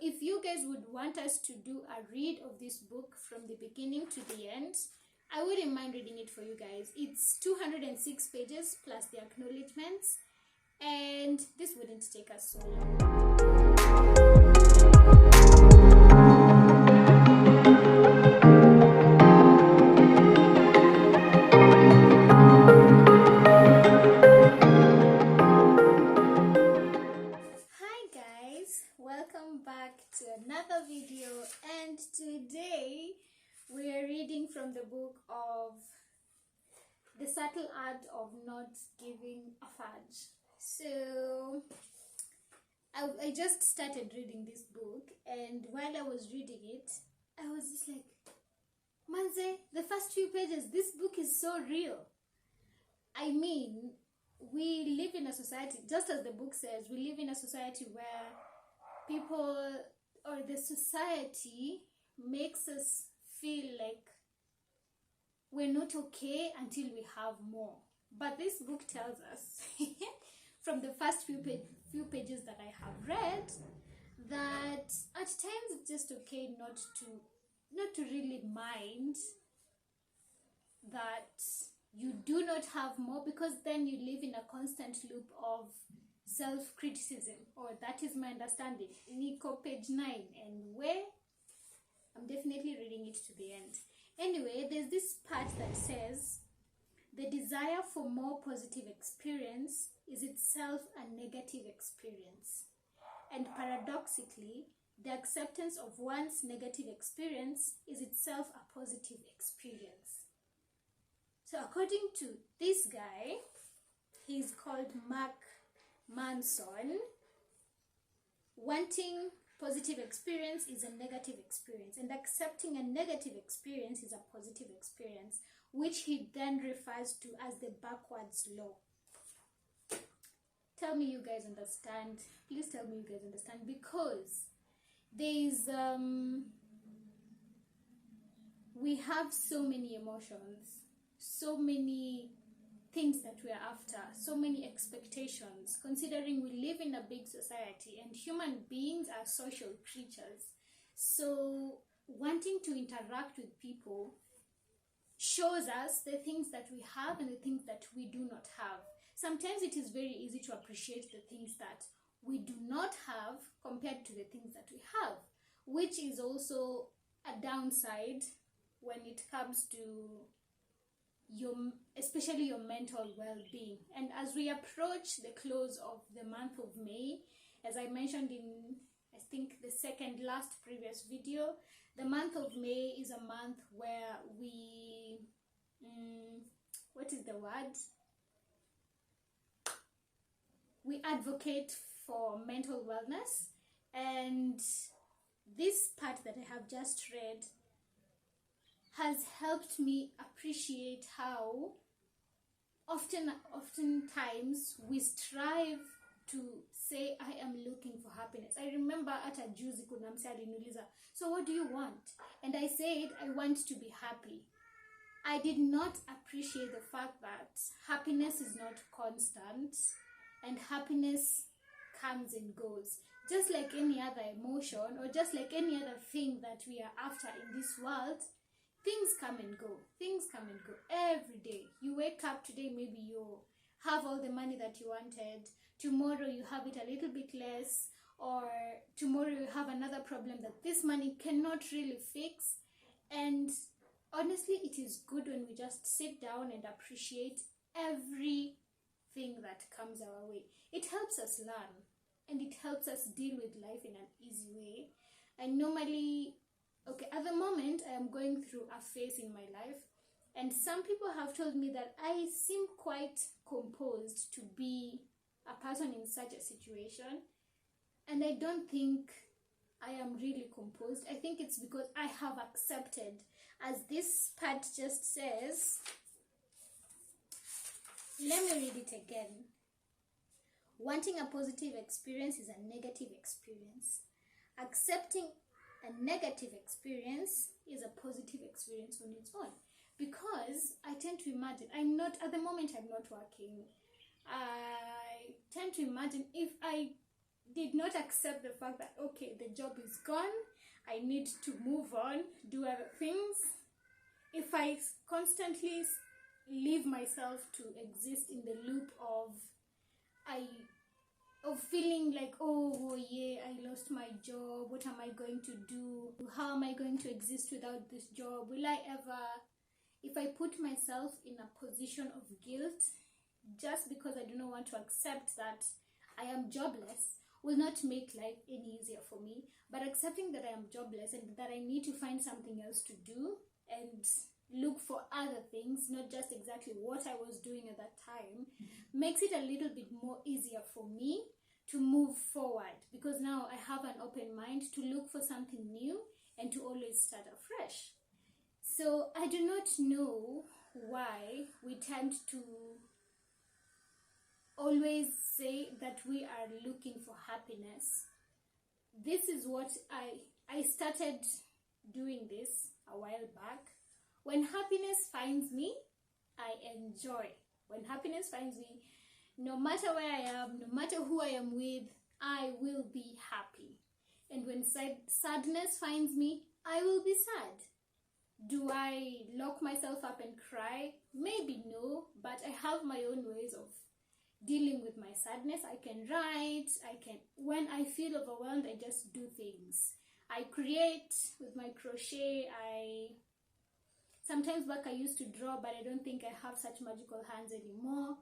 if you guys would want us to do a read of this book from the beginning to the end, I wouldn't mind reading it for you guys. It's 206 pages plus the acknowledgements, and this wouldn't take us so long. Another video, and today we are reading from the book of The Subtle Art of Not Giving a Fudge. So I just started reading this book, and while I was reading it, I was just like, Manze, the first few pages, this book is so real. I mean, we live in a society, just as the book says, we live in a society where people, or the society, makes us feel like we're not okay until we have more. But this book tells us from the first few pages that I have read, that at times it's just okay not to really mind that you do not have more, because then you live in a constant loop of self-criticism, or that is my understanding. Nico, page 9, and where I'm definitely reading it to the end. Anyway, there's this part that says, the desire for more positive experience is itself a negative experience, and paradoxically, the acceptance of one's negative experience is itself a positive experience. So according to this guy, he's called Mark Manson, wanting positive experience is a negative experience, and accepting a negative experience is a positive experience, which he then refers to as the backwards law. Tell me you guys understand. Please tell me you guys understand, because there's we have so many emotions, so many things that we are after, so many expectations, considering we live in a big society and human beings are social creatures. So wanting to interact with people shows us the things that we have and the things that we do not have. Sometimes it is very easy to appreciate the things that we do not have compared to the things that we have, which is also a downside when it comes to especially your mental well-being. And as we approach the close of the month of May, as I mentioned in, I think, the second last previous video, the month of May is a month where we what is the word, we advocate for mental wellness. And this part that I have just read has helped me appreciate how oftentimes we strive to say, I am looking for happiness. I remember at a juzi kuna mse aliniuliza, so what do you want? And I said, I want to be happy. I did not appreciate the fact that happiness is not constant, and happiness comes and goes. Just like any other emotion, or just like any other thing that we are after in this world, things come and go. Things come and go every day. You wake up today, maybe you have all the money that you wanted. Tomorrow you have it a little bit less, or tomorrow you have another problem that this money cannot really fix. And honestly, it is good when we just sit down and appreciate everything that comes our way. It helps us learn, and it helps us deal with life in an easy way. And normally, okay, at the moment, I am going through a phase in my life, and some people have told me that I seem quite composed to be a person in such a situation, and I don't think I am really composed. I think it's because I have accepted, as this part just says. Let me read it again. Wanting a positive experience is a negative experience. Accepting a negative experience is a positive experience on its own. Because I tend to imagine, at the moment I'm not working. I tend to imagine if I did not accept the fact that, okay, the job is gone, I need to move on, do other things. If I constantly leave myself to exist in the loop of feeling like, oh yeah, I lost my job, what am I going to do? How am I going to exist without this job? Will I ever? If I put myself in a position of guilt just because I do not want to accept that I am jobless, will not make life any easier for me. But accepting that I am jobless and that I need to find something else to do and look for other things, not just exactly what I was doing at that time, makes it a little bit more easier for me to move forward, because now I have an open mind to look for something new and to always start afresh. So I do not know why we tend to always say that we are looking for happiness. This is what I started doing this a while back. When happiness finds me, I enjoy. When happiness finds me, no matter where I am, no matter who I am with, I will be happy. And when sadness finds me, I will be sad. Do I lock myself up and cry? Maybe no, but I have my own ways of dealing with my sadness. I can write, when I feel overwhelmed, I just do things. I create with my crochet. Sometimes back I used to draw, but I don't think I have such magical hands anymore.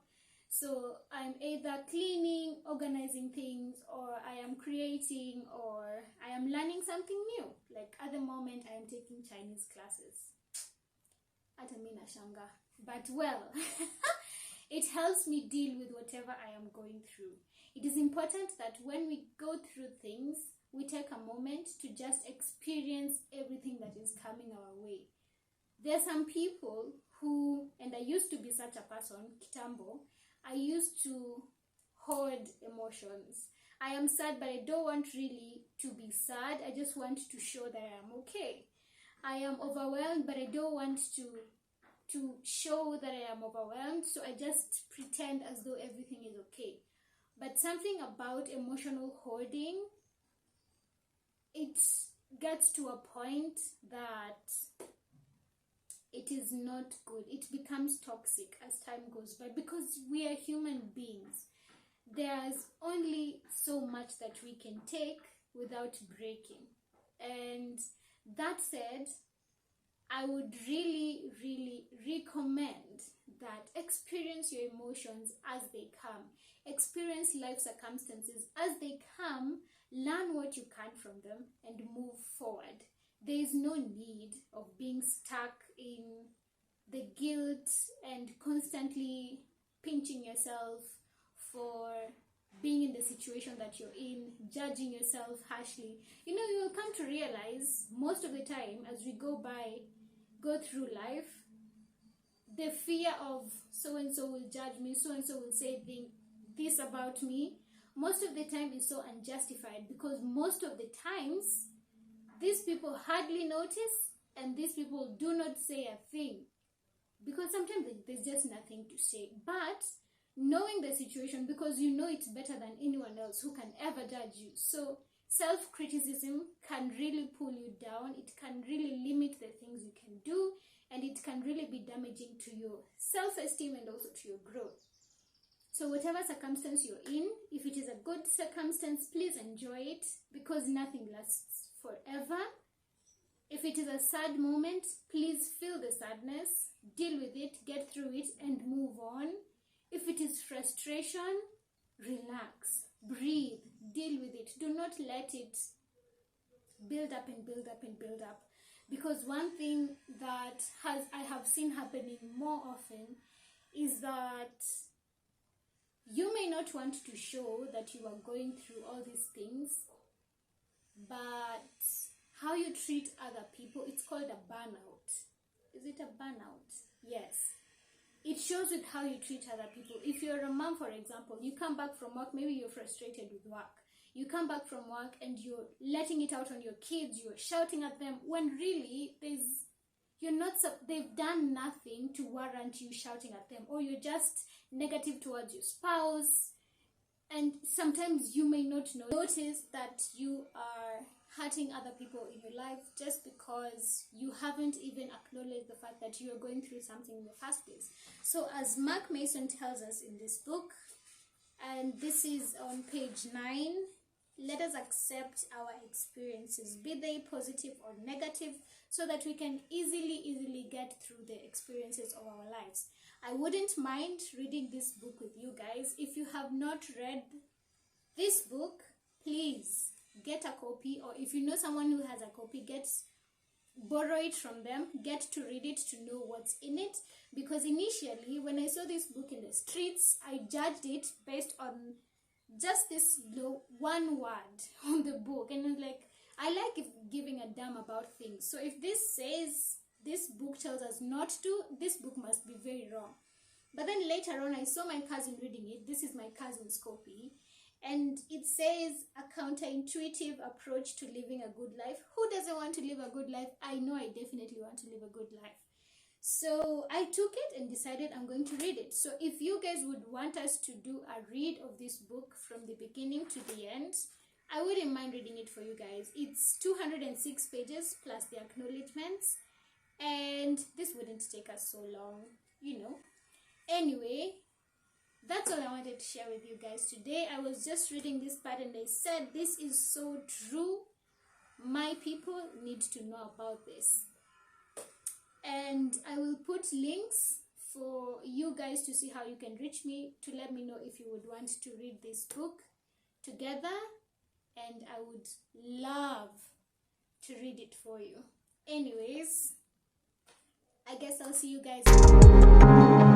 So I'm either cleaning, organizing things, or I am creating, or I am learning something new. Like at the moment, I am taking Chinese classes. Atamina Shanga. But well, it helps me deal with whatever I am going through. It is important that when we go through things, we take a moment to just experience everything that is coming our way. There are some people who, and I used to be such a person, Kitambo, I used to hoard emotions. I am sad, but I don't want really to be sad. I just want to show that I am okay. I am overwhelmed, but I don't want to show that I am overwhelmed, so I just pretend as though everything is okay. But something about emotional hoarding, it gets to a point that it is not good. It becomes toxic as time goes by, because we are human beings. There's only so much that we can take without breaking. And that said, I would really, really recommend that experience your emotions as they come. Experience life circumstances as they come. Learn what you can from them and move forward. There is no need of being stuck in the guilt and constantly pinching yourself for being in the situation that you're in, judging yourself harshly. You know, you will come to realize most of the time as we go through life, the fear of so-and-so will judge me, so-and-so will say this about me, most of the time is so unjustified, because most of the times these people hardly notice and these people do not say a thing, because sometimes there's just nothing to say. But knowing the situation, because you know it's better than anyone else who can ever judge you, so self-criticism can really pull you down. It can really limit the things you can do, and it can really be damaging to your self-esteem and also to your growth. So whatever circumstance you're in, if it is a good circumstance, please enjoy it, because nothing lasts forever. If it is a sad moment, please feel the sadness, deal with it, get through it, and move on. If it is frustration, relax, breathe, deal with it. Do not let it build up and build up and build up. Because one thing that I have seen happening more often is that you may not want to show that you are going through all these things, but how you treat other people, it's called a burnout. Is it a burnout? Yes. It shows with how you treat other people. If you're a mom, for example, you come back from work, maybe you're frustrated with work. You come back from work and you're letting it out on your kids, you're shouting at them, when really they've done nothing to warrant you shouting at them, or you're just negative towards your spouse. And sometimes you may not notice that you are hurting other people in your life just because you haven't even acknowledged the fact that you are going through something in the first place. So as Mark Manson tells us in this book, and this is on page 9, let us accept our experiences, be they positive or negative, so that we can easily get through the experiences of our lives. I wouldn't mind reading this book with you guys. If you have not read this book, please get a copy, or if you know someone who has a copy, borrow it from them, get to read it to know what's in it. Because initially, when I saw this book in the streets, I judged it based on just this one word on the book, and it's like, I like giving a damn about things. So if this says, this book tells us not to, this book must be very wrong. But then later on, I saw my cousin reading it. This is my cousin's copy, and it says a counterintuitive approach to living a good life. Who doesn't want to live a good life? I know I definitely want to live a good life. So I took it and decided I'm going to read it. So if you guys would want us to do a read of this book from the beginning to the end, I wouldn't mind reading it for you guys. It's 206 pages plus the acknowledgements, and this wouldn't take us so long, you know. Anyway, that's all I wanted to share with you guys today. I was just reading this part and I said, this is so true. My people need to know about this. And I will put links for you guys to see how you can reach me, to let me know if you would want to read this book together, and I would love to read it for you. Anyways, I guess I'll see you guys.